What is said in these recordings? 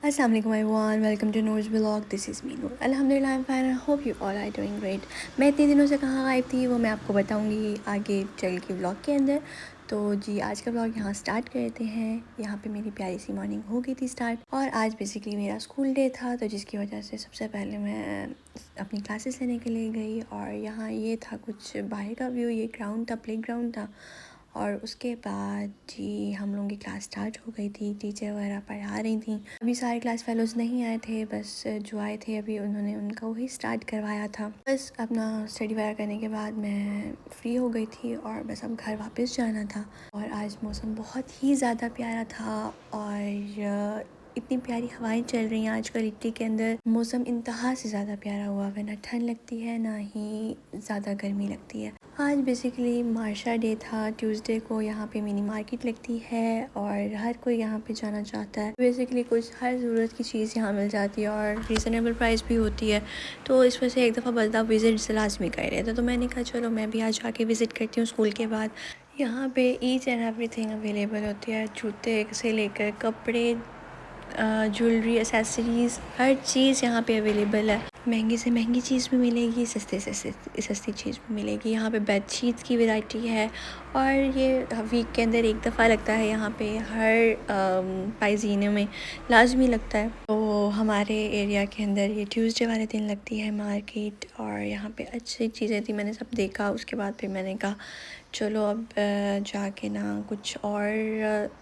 Assalamu alaikum everyone, welcome to Noor's Vlog. This is me Noor. अल्हम्दुलिल्लाह I'm fine. I hope you all are doing great. मैं इतने दिनों से कहाँ गायब थी वो मैं आपको बताऊंगी आगे चल के व्लॉग के अंदर। तो जी आज का व्लॉग यहाँ स्टार्ट करते हैं। यहाँ पे मेरी प्यारी सी मॉर्निंग हो गई थी स्टार्ट और आज बेसिकली मेरा स्कूल डे था, तो जिसकी वजह से सबसे पहले मैं अपनी क्लासेस लेने के लिए गई और यहाँ ये था कुछ बाहर का व्यू, ये ग्राउंड था, प्ले ग्राउंड था। और उसके बाद जी हम लोगों की क्लास स्टार्ट हो गई थी, टीचर वगैरह पढ़ा रही थी। अभी सारे क्लास फेलोज़ नहीं आए थे, बस जो आए थे अभी उन्होंने उनका वही स्टार्ट करवाया था। बस अपना स्टडी वगैरह करने के बाद मैं फ्री हो गई थी और बस अब घर वापस जाना था। और आज मौसम बहुत ही ज़्यादा प्यारा था और इतनी प्यारी हवाएं चल रही हैं आजकल इटली के अंदर। मौसम इंतहा से ज़्यादा प्यारा हुआ है, ना ठंड लगती है ना ही ज़्यादा गर्मी लगती है। आज बेसिकली मार्शा डे था, ट्यूसडे को यहाँ पे मिनी मार्केट लगती है और हर कोई यहाँ पे जाना चाहता है। बेसिकली कुछ हर ज़रूरत की चीज़ यहाँ मिल जाती है और रीज़नेबल प्राइस भी होती है, तो इस वजह से एक दफ़ा बंदा विज़िट लाजमी कर रहे थे। तो मैंने कहा चलो मैं भी आज आके विज़िट करती हूँ स्कूल के बाद। यहाँ पे ईच एंड एवरीथिंग अवेलेबल होती है, जूते से लेकर कपड़े, ज्वेलरी, एसेसरीज़, हर चीज़ यहाँ पे अवेलेबल है। महंगी से महंगी चीज़ भी मिलेगी, सस्ते से सस्ती चीज़ भी मिलेगी। यहाँ पे बेडशीट्स की वैरायटी है और ये वीक के अंदर एक दफ़ा लगता है यहाँ पे, हर पाइजीने में लाजमी लगता है। तो हमारे एरिया के अंदर ये ट्यूसडे वाले दिन लगती है मार्केट और यहाँ पे अच्छी चीज़ें थी, मैंने सब देखा। उसके बाद फिर मैंने कहा चलो अब जाके ना कुछ और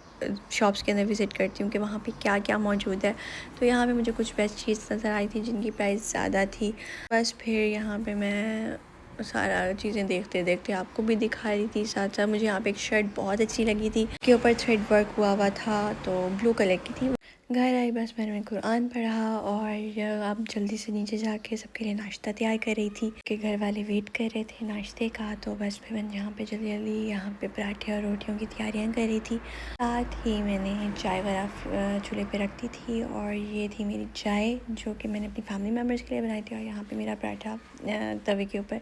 शॉप्स के अंदर विज़िट करती हूँ कि वहाँ पे क्या क्या मौजूद है। तो यहाँ पे मुझे कुछ बेस्ट चीज़ नज़र आई थी जिनकी प्राइस ज़्यादा थी। बस फिर यहाँ पे मैं सारा चीज़ें देखते देखते आपको भी दिखा रही थी। साथ साथ मुझे यहाँ पे एक शर्ट बहुत अच्छी लगी थी के ऊपर थ्रेड वर्क हुआ हुआ था, तो ब्लू कलर की थी। घर आई, बस मैंने कुरान पढ़ा और अब जल्दी से नीचे जाके सबके लिए नाश्ता तैयार कर रही थी कि घर वाले वेट कर रहे थे नाश्ते का। तो बस फिर मैंने यहाँ पे जल्दी जल्दी यहाँ पे पराठे और रोटियों की तैयारियाँ कर रही थी। साथ ही मैंने चाय वगैरह चूल्हे पे रख दी थी और ये थी मेरी चाय जो कि मैंने अपनी फैमिली मेम्बर्स के लिए बनाई थी। और यहाँ पे मेरा पराठा तवे के ऊपर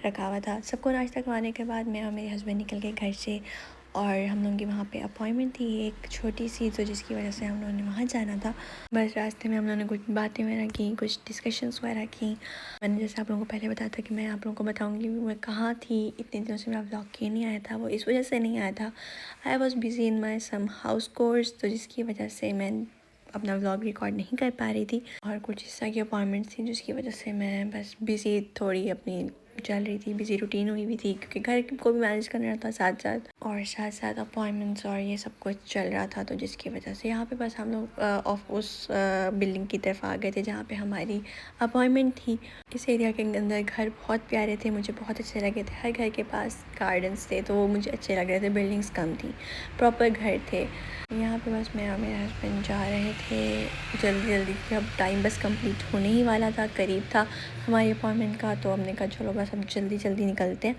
रखा हुआ था। सबको नाश्ता करवाने के बाद मैं और मेरे हस्बैंड निकल गए घर से और हम लोगों की वहाँ पे अपॉइंटमेंट थी एक छोटी सी, तो जिसकी वजह से हम लोगों ने वहाँ जाना था। बस रास्ते में हम लोगों ने कुछ बातें वगैरह की, कुछ डिस्कशंस वगैरह की। मैंने जैसे आप लोगों को पहले बताया था कि मैं आप लोगों को बताऊँगी मैं कहाँ थी, इतने दिनों से मेरा व्लॉग किए नहीं आया था। वो इस वजह से नहीं आया था, I was busy in my some house course, तो जिसकी वजह से मैं अपना व्लॉग रिकॉर्ड नहीं कर पा रही थी। और कुछ इस तरह की अपॉइंटमेंट थी जिसकी वजह से मैं बस बिज़ी थोड़ी अपनी चल रही थी, बिज़ी रूटीन हुई भी थी क्योंकि घर को भी मैनेज करना था साथ साथ, और साथ साथ अपॉइंटमेंट्स और ये सब कुछ चल रहा था। तो जिसकी वजह से यहाँ पे बस हम लोग ऑफ उस बिल्डिंग की तरफ आ गए थे जहाँ पे हमारी अपॉइंटमेंट थी। इस एरिया के अंदर घर बहुत प्यारे थे, मुझे बहुत अच्छे लगे थे। हर घर के पास गार्डन्स थे तो वो मुझे अच्छे लग रहे थे। बिल्डिंग्स कम थी, प्रॉपर घर थे। यहाँ पे बस मैं और मेरे हस्बैंड जा रहे थे जल्दी जल्दी, अब टाइम बस कंप्लीट होने ही वाला था, करीब था हमारी अपॉइंटमेंट का। तो हमने कहा चलो बस अब जल्दी जल्दी निकलते हैं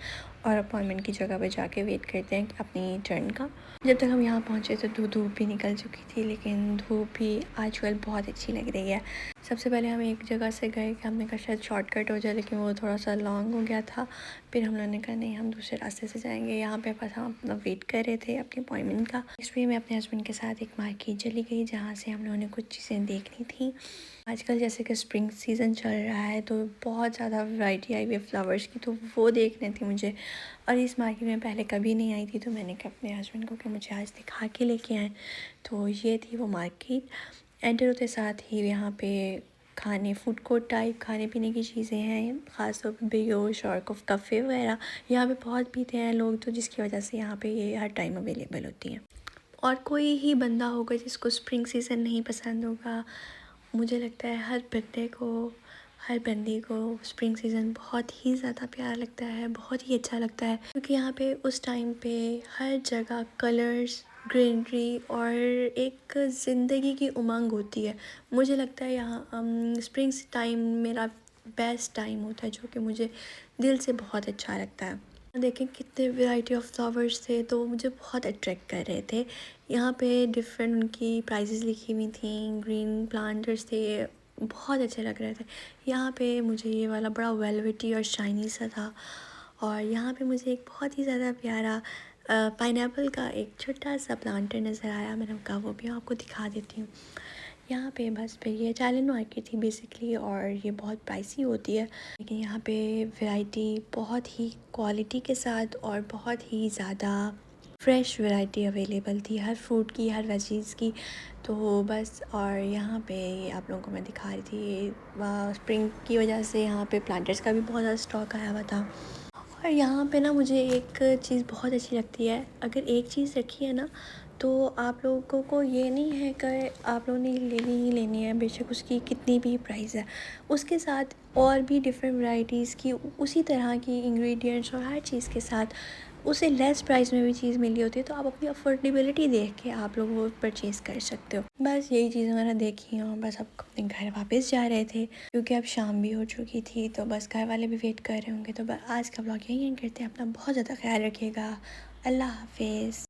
और अपॉइंटमेंट की जगह पे जाके वेट करते हैं अपनी टर्न का। जब तक हम यहाँ पहुँचे तो धूप भी निकल चुकी थी, लेकिन धूप भी आजकल बहुत अच्छी लग रही है। सबसे पहले हम एक जगह से गए कि हमने कहा शायद शॉर्टकट हो जाए, लेकिन वो थोड़ा सा लॉन्ग हो गया था। फिर हम लोगों ने कहा नहीं, हम दूसरे रास्ते से जाएंगे। यहाँ पे बस हम अपना वेट कर रहे थे अपनी अपॉइंटमेंट का। इसलिए मैं अपने हस्बैंड के साथ एक मार्केट चली गई जहाँ से हम लोगों ने कुछ चीज़ें देखनी थी। आजकल जैसे कि स्प्रिंग सीज़न चल रहा है तो बहुत ज़्यादा वैरायटी आई हुई है फ्लावर्स की, तो वो देखने थी मुझे। और इस मार्केट में पहले कभी नहीं आई थी, तो मैंने कहा अपने हस्बैंड को कि मुझे आज दिखा के लेके आए। तो ये थी वो मार्केट। एंटर होते साथ ही यहाँ पे खाने, फूड कोर्ट टाइप खाने पीने की चीज़ें हैं, ख़ासतौर पर बियोश और कफ़े वगैरह यहाँ पे बहुत पीते हैं लोग, तो जिसकी वजह से यहाँ पे ये हर टाइम अवेलेबल होती हैं। और कोई ही बंदा होगा जिसको स्प्रिंग सीज़न नहीं पसंद होगा। मुझे लगता है हर बंदे को, हर बंदी को स्प्रिंग सीज़न बहुत ही ज़्यादा प्यारा लगता है, बहुत ही अच्छा लगता है, क्योंकि यहाँ पे उस टाइम पे हर जगह कलर्स, ग्रीनरी और एक ज़िंदगी की उमंग होती है। मुझे लगता है यहाँ स्प्रिंग टाइम मेरा बेस्ट टाइम होता है, जो कि मुझे दिल से बहुत अच्छा लगता है। देखें कितने वैरायटी ऑफ फ्लावर्स थे, तो वो मुझे बहुत अट्रैक्ट कर रहे थे। यहाँ पे डिफरेंट उनकी प्राइजेस लिखी हुई थी, ग्रीन प्लांटर्स थे, बहुत अच्छे लग रहे थे। यहाँ पे मुझे ये वाला बड़ा वेलवेटी और शाइनी सा था। और यहाँ पे मुझे एक बहुत ही ज़्यादा प्यारा पाइनएप्पल का एक छोटा सा प्लांटर नज़र आया। मैंने कहा वो भी आपको दिखा देती हूँ। यहाँ पे बस फिर ये चाइनीज़ मार्केट थी बेसिकली, और ये बहुत प्राइसी होती है, लेकिन यहाँ पे वैरायटी बहुत ही क्वालिटी के साथ और बहुत ही ज़्यादा फ्रेश वैरायटी अवेलेबल थी, हर फ्रूट की, हर वेजीज़ की। तो बस, और यहाँ पे ये आप लोगों को मैं दिखा रही थी, स्प्रिंग की वजह से यहाँ पे प्लांटर्स का भी बहुत ज़्यादा स्टॉक आया हुआ था। और यहाँ पे ना मुझे एक चीज़ बहुत अच्छी लगती है, अगर एक चीज़ रखी है ना तो आप लोगों को ये नहीं है कि आप लोगों ने लेनी ही लेनी है, बेशक उसकी कितनी भी प्राइस है, उसके साथ और भी डिफरेंट वैरायटीज़ की उसी तरह की इंग्रेडिएंट्स और हर चीज़ के साथ उसे लेस प्राइस में भी चीज़ मिली होती है। तो आप अपनी अफोर्डेबिलिटी देख के आप लोग वो परचेज़ कर सकते हो। बस यही चीज़ मैंने देखी और बस अब अपने घर वापस जा रहे थे, क्योंकि अब शाम भी हो चुकी थी, तो बस घर वाले भी वेट कर रहे होंगे। तो बस आज का ब्लॉग यहीं एंड करते हैं। अपना बहुत ज़्यादा ख्याल रखिएगा। अल्लाह हाफिज़।